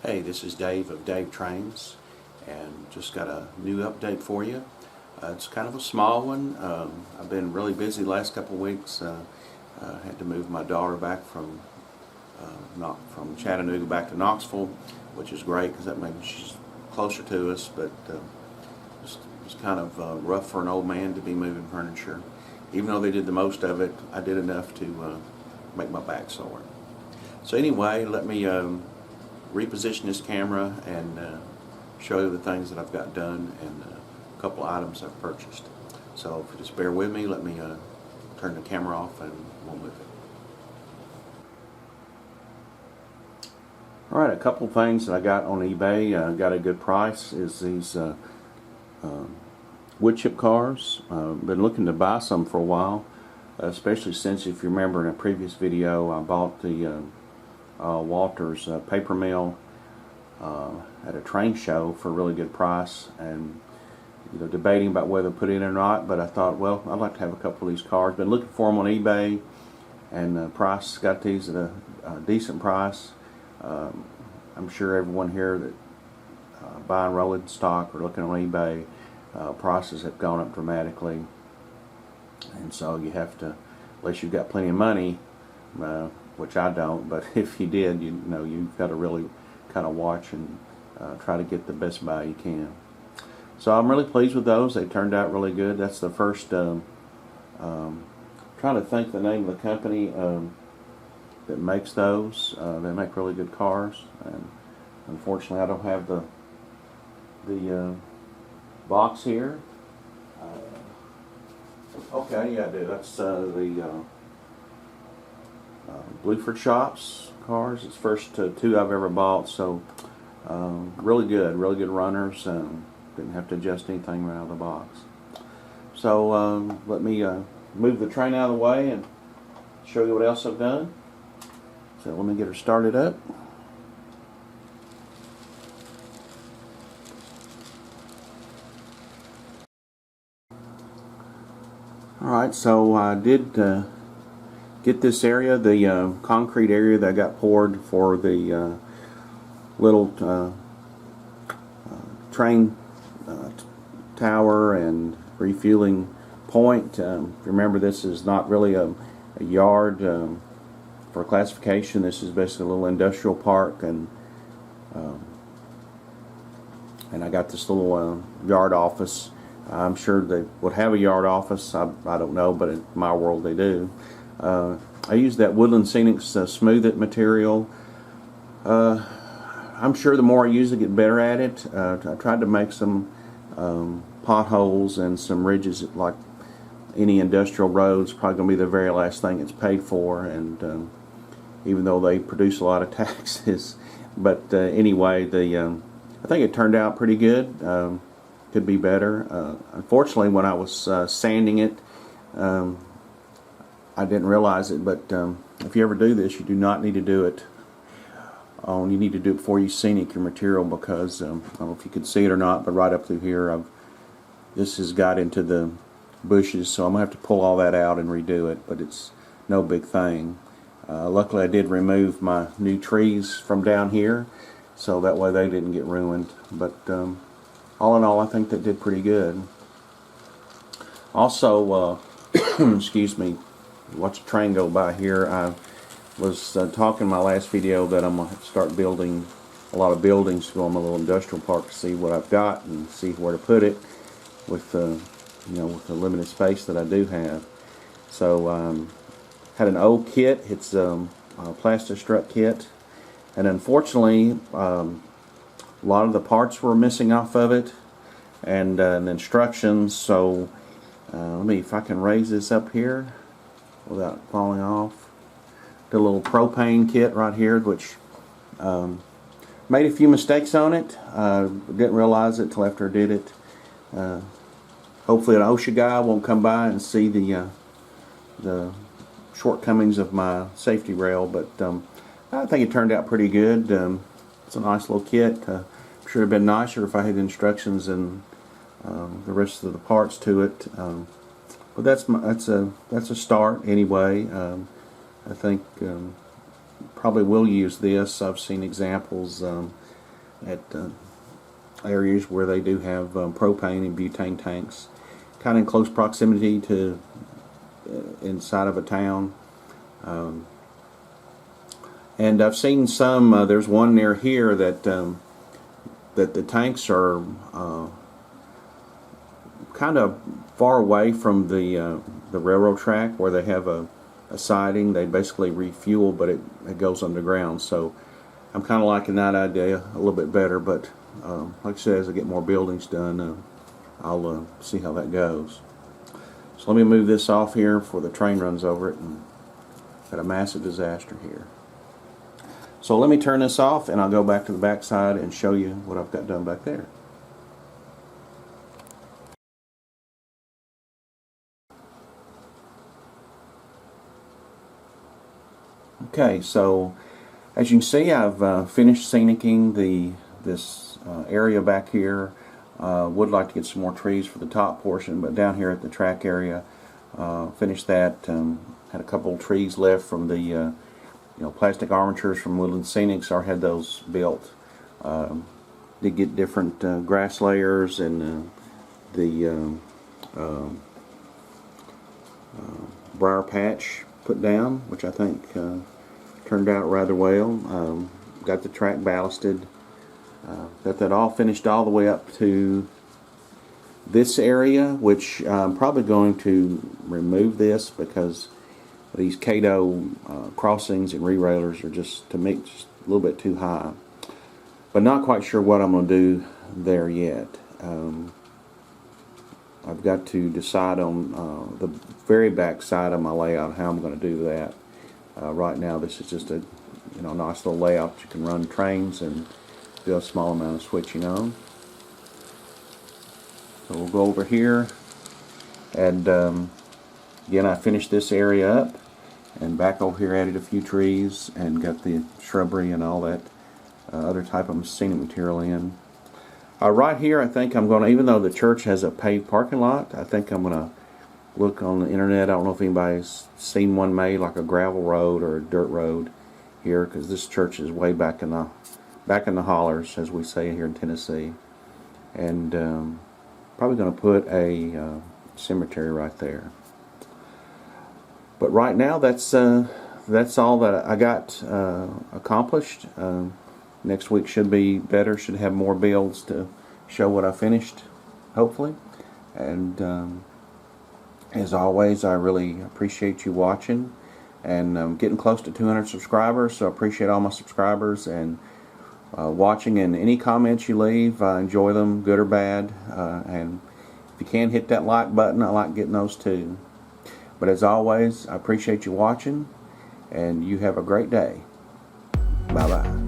Hey, this is Dave of Dave Trains, and just got a new update for you. It's kind of a small one. I've been really busy the last couple of weeks. Had to move my daughter back from not from Chattanooga back to Knoxville, which is great because that means she's closer to us. But it's kind of rough for an old man to be moving furniture. Even though they did the most of it, I did enough to make my back sore. So anyway, let me reposition this camera and show you the things that I've got done and a couple of items I've purchased. So if you just bear with me, let me turn the camera off and we'll move it. Alright, a couple of things that I got on eBay, got a good price, is these wood chip cars. Been looking to buy some for a while, especially since, if you remember in a previous video, I bought the Walters paper mill at a train show for a really good price, and debating about whether to put it in or not, but I thought, well, I'd like to have a couple of these cars. Been looking for them on eBay, and price, got these at a decent price. I'm sure everyone here that buying rolling stock or looking on eBay, prices have gone up dramatically, and so you have to, unless you've got plenty of money, which I don't, but if you did, you've got to really kind of watch and try to get the best buy you can. So I'm really pleased with those. They turned out really good. That's the first, trying to think the name of the company that makes those. They make really good cars, and unfortunately I don't have the box here. Okay, yeah, I do. That's the Blueford Shops cars. It's the first two I've ever bought, so really good runners. Didn't have to adjust anything right out of the box. So let me move the train out of the way and show you what else I've done. So let me get her started up. Alright, so I did get this area, the concrete area that I got poured for the little train tower and refueling point. Remember, this is not really a yard for classification. This is basically a little industrial park, and I got this little yard office. I'm sure they would have a yard office. I don't know, but in my world they do. I used that Woodland Scenics Smooth It material. I'm sure the more I use it, get better at it. I tried to make some potholes and some ridges, like any industrial roads. Probably going to be the very last thing it's paid for, and even though they produce a lot of taxes. But anyway, I think it turned out pretty good. Could be better. Unfortunately, when I was sanding it, I didn't realize it, but if you ever do this, you do not need to do it. You need to do it before you scenic your material, because I don't know if you could see it or not, but right up through here, this has got into the bushes, so I'm going to have to pull all that out and redo it, but it's no big thing. Luckily, I did remove my new trees from down here, so that way they didn't get ruined. But all in all, I think that did pretty good. Also, excuse me, watch the train go by here. I was talking in my last video that I'm going to start building a lot of buildings to go on my little industrial park to see what I've got and see where to put it with with the limited space that I do have. So had an old kit. It's a plastic strut kit, and unfortunately a lot of the parts were missing off of it, and the instructions. So let me, if I can raise this up here without falling off. The little propane kit right here, which made a few mistakes on it. Didn't realize it till after I did it. Hopefully an OSHA guy won't come by and see the shortcomings of my safety rail, but I think it turned out pretty good. It's a nice little kit. I'm sure it'd been nicer if I had instructions and the rest of the parts to it. But that's a start anyway. I think probably will use this. I've seen examples at areas where they do have propane and butane tanks, kind of in close proximity to inside of a town. And I've seen some. There's one near here that that the tanks are kind of far away from the railroad track where they have a siding. They basically refuel, but it goes underground. So I'm kind of liking that idea a little bit better. But like I said, as I get more buildings done, I'll see how that goes. So let me move this off here before the train runs over it and got a massive disaster here. So let me turn this off and I'll go back to the back side and show you what I've got done back there. Okay, so as you can see, I've finished scenicking this area back here. Would like to get some more trees for the top portion, but down here at the track area, finished that. Had a couple of trees left from the plastic armatures from Woodland Scenics. I had those built. Did get different grass layers and the briar patch put down, which I think turned out rather well. Got the track ballasted. Got that all finished all the way up to this area, which I'm probably going to remove this because these Cato crossings and re-railers are just, to me, just a little bit too high. But not quite sure what I'm going to do there yet. I've got to decide on the very back side of my layout how I'm going to do that. Right now this is just a nice little layout. You can run trains and do a small amount of switching on. So we'll go over here and again, I finished this area up and back over here added a few trees and got the shrubbery and all that other type of scenic material in. Right here, I think I'm going to, even though the church has a paved parking lot, I think I'm going to look on the internet. I don't know if anybody's seen one made like a gravel road or a dirt road here, because this church is way back in the hollers, as we say here in Tennessee, and probably going to put a cemetery right there. But right now, that's all that I got accomplished. Next week should be better. Should have more builds to show what I finished, hopefully. And as always, I really appreciate you watching. And I'm getting close to 200 subscribers, so I appreciate all my subscribers and watching. And any comments you leave, I enjoy them, good or bad. And if you can, hit that like button. I like getting those too. But as always, I appreciate you watching, and you have a great day. Bye-bye.